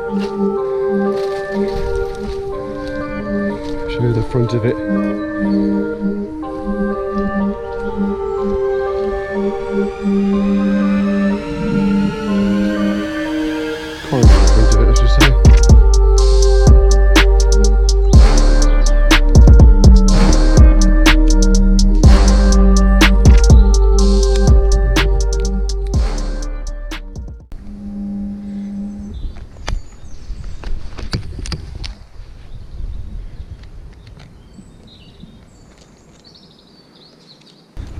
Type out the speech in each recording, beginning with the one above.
Show you the front of it. Quite the front of it, I should say.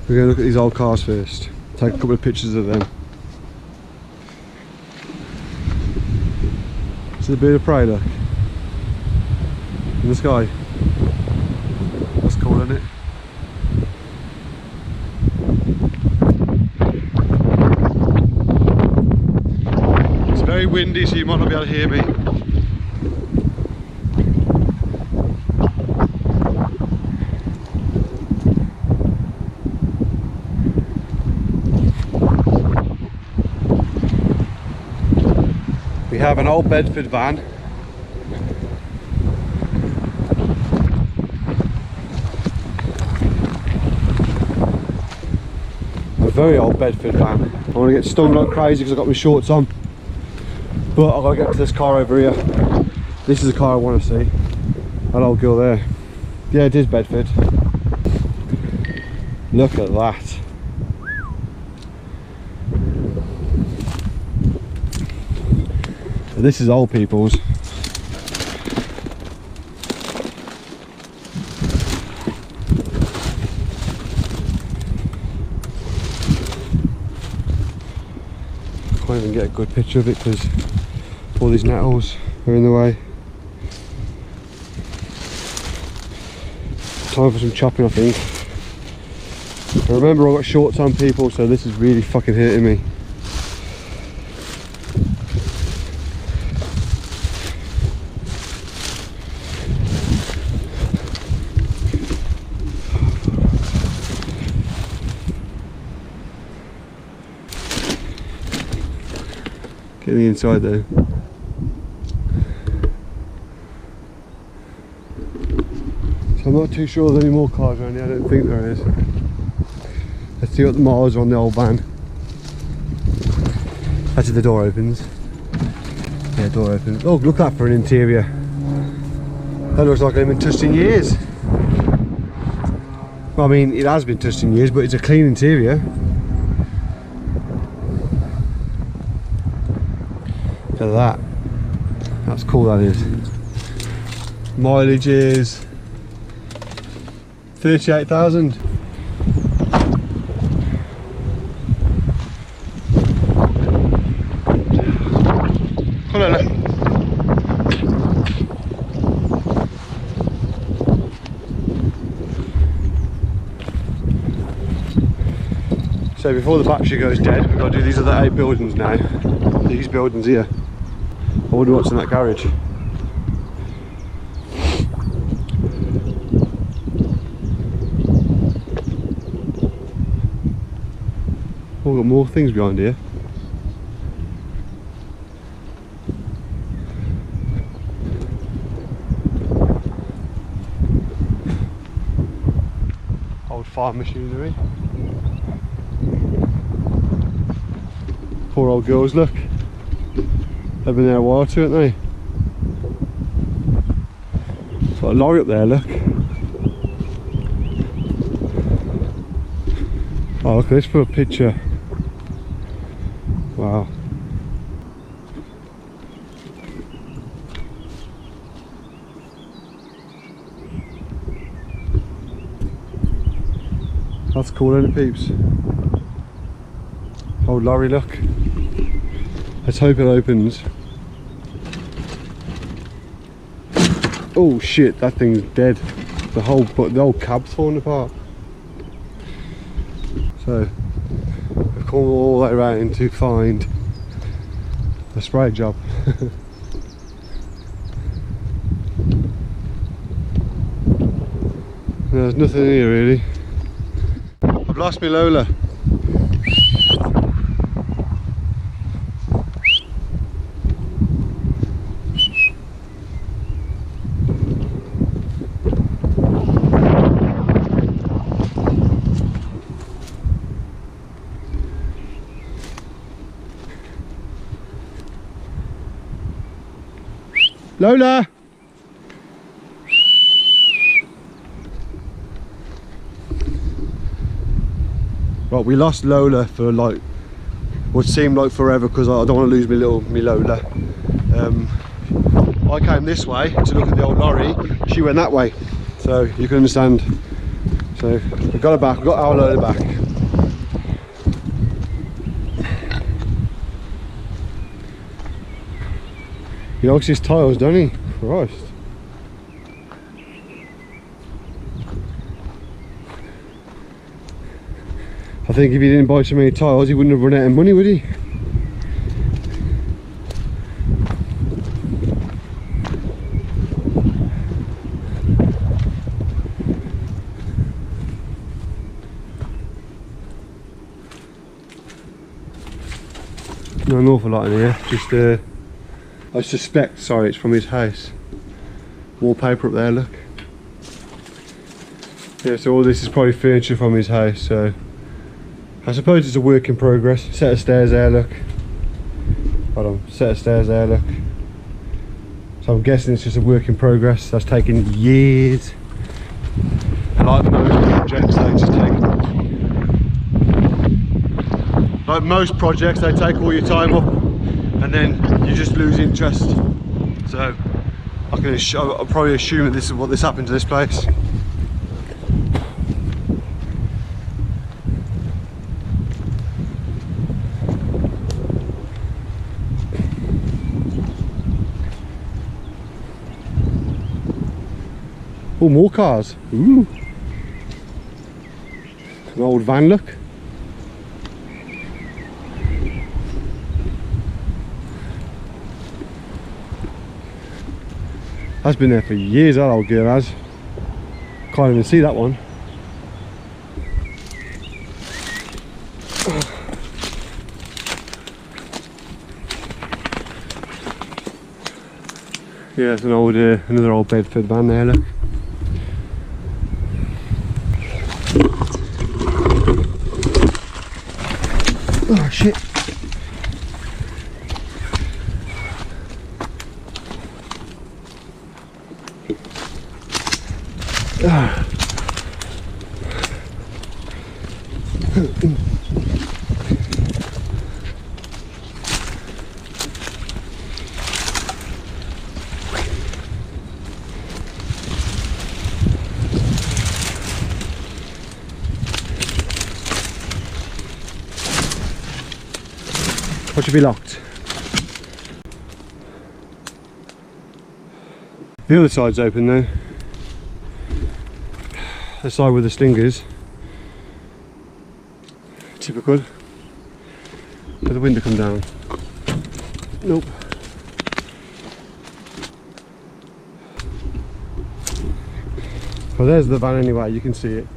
We're going to look at these old cars first, take a couple of pictures of them. See the bird of prey, look, in the sky. That's cool, isn't it? It's very windy, so you might not be able to hear me. We have an old Bedford van. A very old Bedford van. I want to get stung like crazy because I've got my shorts on. But I've got to get to this car over here. This is the car I want to see. That old girl there. Yeah, it is Bedford. Look at that. This is old people's. Can't even get a good picture of it because all these nettles are in the way. Time for some chopping, I think. I remember I've got shorts on, people, so this is really fucking hurting me. Get the inside though. So I'm not too sure there's any more cars around here, I don't think there is. Let's see what the miles are on the old van. Actually the door opens. Yeah, door opens. Oh, look at that for an interior. That looks like it hasn't been touched in years. Well, I mean, it has been touched in years, but it's a clean interior. Look at that. That's cool, that is. Mileage is 38,000. Come on, look. So before the battery goes dead, we've got to do these other 8 buildings now. These buildings here. I wonder what's in that garage. Oh, we've got more things behind here. Old farm machinery. Poor old girls, look. They've been there a while too, haven't they? It's got a lorry up there, look. Oh, look at this for a picture. Wow. That's cool, isn't it, peeps? Old lorry, look. Let's hope it opens. Oh shit, that thing's dead. The whole cab's falling apart. So we've come all the way around to find a spray job. There's nothing here really. I've lost my Lola. Lola! Right, we lost Lola for like what seemed like forever because I don't want to lose me Lola. I came this way to look at the old lorry, she went that way, so you can understand. So we got her back, we got our Lola back. He likes his tiles, doesn't he? Christ. I think if he didn't buy so many tiles, he wouldn't have run out of money, would he? Not an awful lot in here, just I suspect, sorry, it's from his house. Wallpaper up there, look. Yeah, so all this is probably furniture from his house, so I suppose it's a work in progress. Set of stairs there, look. Hold on, set of stairs there, look. So I'm guessing it's just a work in progress. That's taken years. And like most projects, they just take. Like most projects, they take all your time up, and then you just lose interest. So I'll probably assume that this is what happened to this place. Oh, more cars. Ooh. An old van, look. That's been there for years, that old girl has. Can't even see that one. Yeah, it's an old, another old Bedford van there, look. Oh shit. What should be locked? The other side's open though. The side with the stingers. Typical. Let the window come down. Nope. Well, there's the van anyway, you can see it.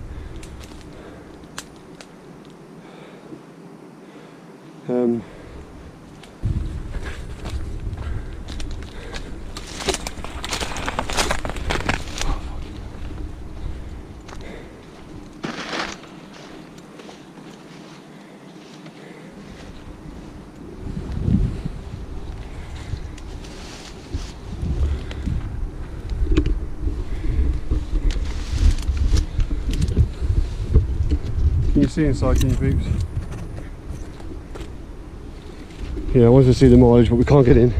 Can you see inside, can you peeps? Yeah, I wanted to see the mileage, but we can't get in.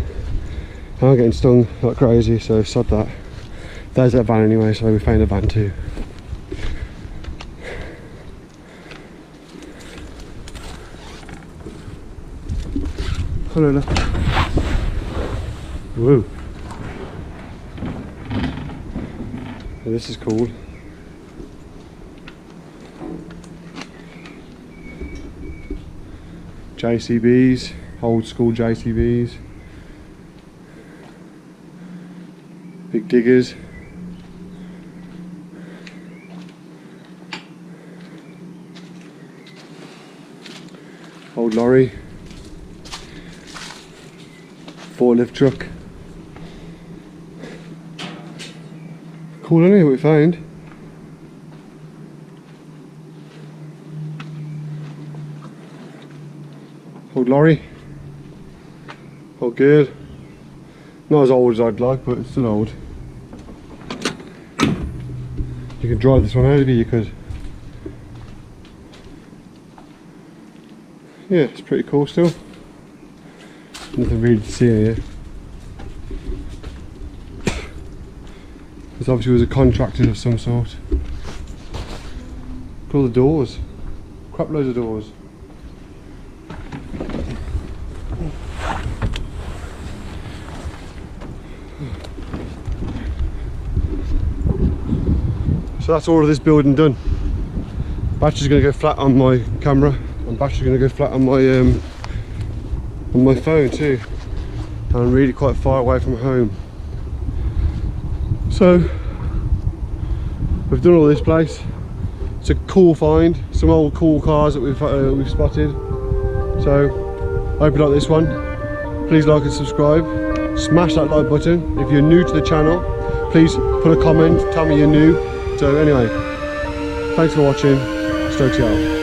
I'm getting stung like crazy, so sod that. There's that van anyway, so we found a van too. Hello, look. Whoa. Yeah, this is cool. JCBs, old school JCBs, big diggers, old lorry, forklift truck. Cool, isn't it, what we found? Old lorry, old girl, Not as old as I'd like, but it's still old. You can drive this one out of here, you could. Yeah, it's pretty cool still. Nothing really to see here. This obviously was a contractor of some sort. Look at all the doors. Crap loads of doors. So that's all of this building done. Battery's going to go flat on my camera, and battery's going to go flat on my phone too. And I'm really quite far away from home. So we've done all this place. It's a cool find. Some old cool cars that we've spotted. So I hope you like this one. Please like and subscribe. Smash that like button. If you're new to the channel, please put a comment. Tell me you're new. So anyway, thanks for watching. Stokes out.